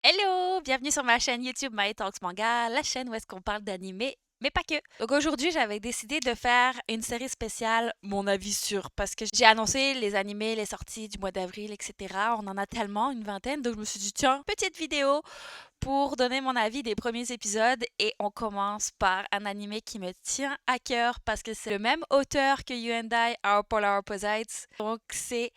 Hello! Bienvenue sur ma chaîne YouTube My Talks Manga, la chaîne où est-ce qu'on parle d'animé, mais pas que. Donc aujourd'hui, j'avais décidé de faire une série spéciale Mon avis sur, parce que j'ai annoncé les animés, les sorties du mois d'avril, etc. On en a tellement, une vingtaine, donc je me suis dit, tiens, petite vidéo pour donner mon avis des premiers épisodes et on commence par un animé qui me tient à cœur parce que c'est le même auteur que You and I, Our Polar Opposites. Donc c'est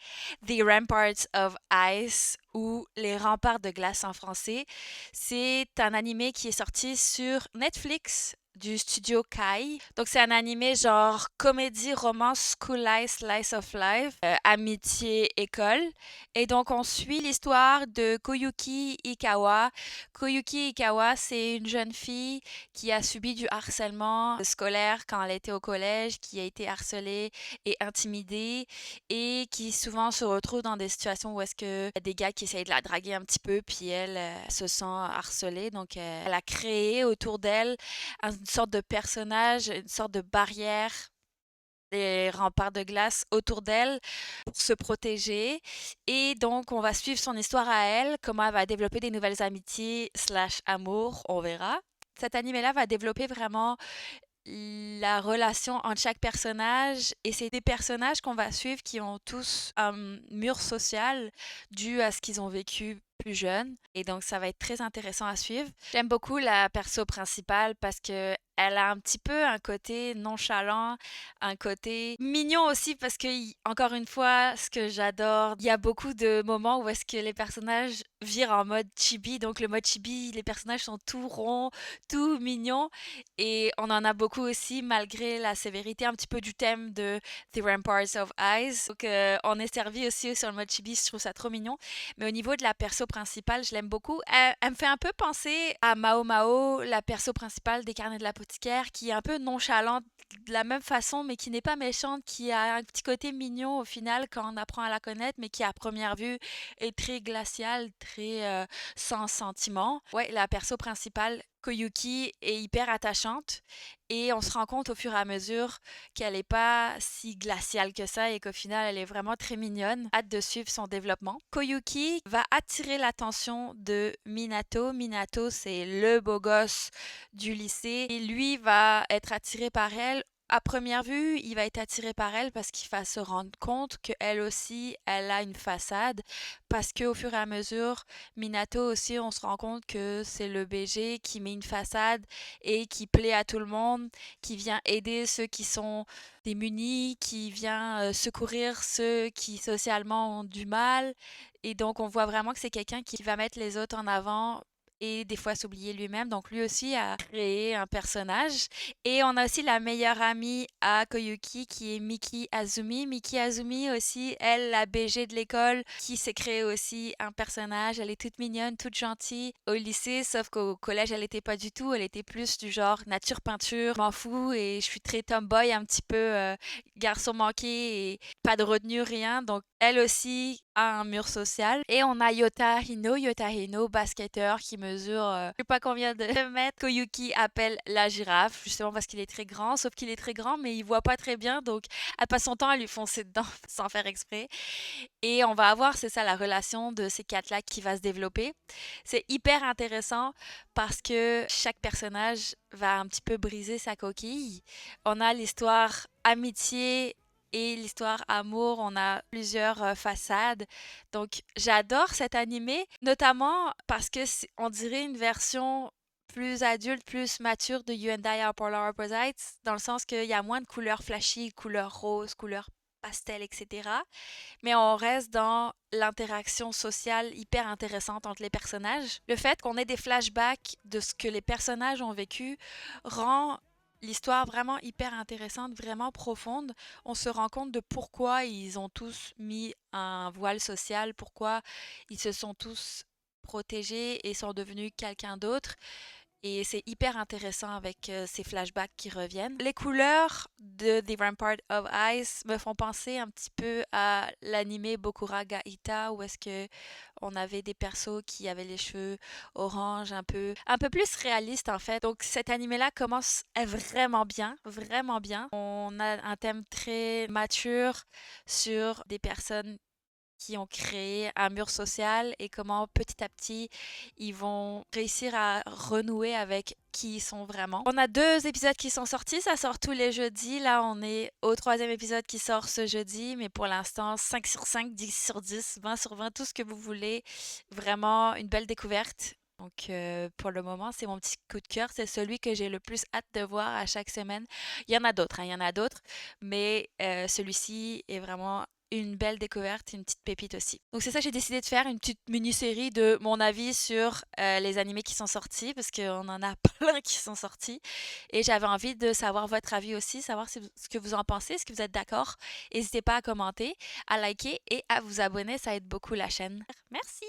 The Ramparts of Ice ou Les remparts de glace en français. C'est un animé qui est sorti sur Netflix du studio Kai. Donc c'est un animé genre comédie, romance, school life, slice of life, amitié, école. Et donc on suit l'histoire de Koyuki Ikawa. Koyuki Ikawa, c'est une jeune fille qui a subi du harcèlement scolaire quand elle était au collège, qui a été harcelée et intimidée et qui souvent se retrouve dans des situations où est-ce que y a des gars qui essayent de la draguer un petit peu, puis elle se sent harcelée. Donc, elle a créé autour d'elle une sorte de personnage, une sorte de barrière, des remparts de glace autour d'elle pour se protéger. Et donc, on va suivre son histoire à elle, comment elle va développer des nouvelles amitiés slash amour, on verra. Cet animé-là va développer vraiment la relation entre chaque personnage et c'est des personnages qu'on va suivre qui ont tous un mur social dû à ce qu'ils ont vécu plus jeunes et donc ça va être très intéressant à suivre. J'aime beaucoup la perso principale parce que elle a un petit peu un côté nonchalant, un côté mignon aussi parce que encore une fois, ce que j'adore, il y a beaucoup de moments où est-ce que les personnages virent en mode chibi. Donc le mode chibi, les personnages sont tout ronds, tout mignons et on en a beaucoup aussi, malgré la sévérité un petit peu du thème de The Ramparts of Ice. Donc, on est servi aussi sur le mode chibi, je trouve ça trop mignon. Mais au niveau de la perso principale, je l'aime beaucoup. Elle me fait un peu penser à Mao Mao, la perso principale des Carnets de l'apothicaire, qui est un peu nonchalante de la même façon, mais qui n'est pas méchante, qui a un petit côté mignon au final quand on apprend à la connaître, mais qui à première vue est très glaciale, très sans sentiment. Ouais, la perso principale, Koyuki, est hyper attachante et on se rend compte au fur et à mesure qu'elle n'est pas si glaciale que ça et qu'au final, elle est vraiment très mignonne. Hâte de suivre son développement. Koyuki va attirer l'attention de Minato. Minato, c'est le beau gosse du lycée et lui va être attiré par elle. À première vue, il va être attiré par elle parce qu'il va se rendre compte qu'elle aussi, elle a une façade. Parce qu'au fur et à mesure, Minato aussi, on se rend compte que c'est le BG qui met une façade et qui plaît à tout le monde, qui vient aider ceux qui sont démunis, qui vient secourir ceux qui socialement ont du mal. Et donc, on voit vraiment que c'est quelqu'un qui va mettre les autres en avant et des fois s'oublier lui-même. Donc lui aussi a créé un personnage. Et on a aussi la meilleure amie à Koyuki qui est Miki Azumi. Miki Azumi aussi, elle, la BG de l'école, qui s'est créée aussi un personnage. Elle est toute mignonne, toute gentille au lycée, sauf qu'au collège, elle était pas du tout. Elle était plus du genre nature peinture, je m'en fous et je suis très tomboy, un petit peu garçon manqué et pas de retenue, rien. Donc elle aussi a un mur social. Et on a Yota Hino, basketteur qui mesure je sais pas combien de mètres. Koyuki appelle la girafe, justement parce qu'il est très grand, sauf qu'il est très grand, mais il voit pas très bien, donc elle passe son temps à lui foncer dedans sans faire exprès. Et on va avoir, c'est ça, la relation de ces quatre-là qui va se développer. C'est hyper intéressant parce que chaque personnage va un petit peu briser sa coquille. On a l'histoire amitié et l'histoire amour, on a plusieurs façades. Donc j'adore cet animé, notamment parce que on dirait une version plus adulte, plus mature de You and I Are Polar Opposites, dans le sens qu'il y a moins de couleurs flashy, couleurs roses, couleurs pastel, etc. Mais on reste dans l'interaction sociale hyper intéressante entre les personnages. Le fait qu'on ait des flashbacks de ce que les personnages ont vécu rend l'histoire vraiment hyper intéressante, vraiment profonde. On se rend compte de pourquoi ils ont tous mis un voile social, pourquoi ils se sont tous protégés et sont devenus quelqu'un d'autre. Et c'est hyper intéressant avec ces flashbacks qui reviennent. Les couleurs de The Rampart of Ice me font penser un petit peu à l'anime Bokura ga Ita où est-ce que on avait des persos qui avaient les cheveux orange, un peu plus réaliste en fait. Donc cet animé-là commence vraiment bien, vraiment bien. On a un thème très mature sur des personnes qui ont créé un mur social et comment petit à petit ils vont réussir à renouer avec qui ils sont vraiment. On a 2 épisodes qui sont sortis, ça sort tous les jeudis. Là, on est au 3e épisode qui sort ce jeudi, mais pour l'instant, 5 sur 5, 10 sur 10, 20 sur 20, tout ce que vous voulez. Vraiment une belle découverte. Donc, pour le moment, c'est mon petit coup de cœur. C'est celui que j'ai le plus hâte de voir à chaque semaine. Il y en a d'autres, hein, il y en a d'autres, mais celui-ci est vraiment une belle découverte, une petite pépite aussi. Donc c'est ça, j'ai décidé de faire une petite mini-série de mon avis sur les animés qui sont sortis, parce qu'on en a plein qui sont sortis. Et j'avais envie de savoir votre avis aussi, savoir ce que vous en pensez, est-ce que vous êtes d'accord. N'hésitez pas à commenter, à liker et à vous abonner, ça aide beaucoup la chaîne. Merci!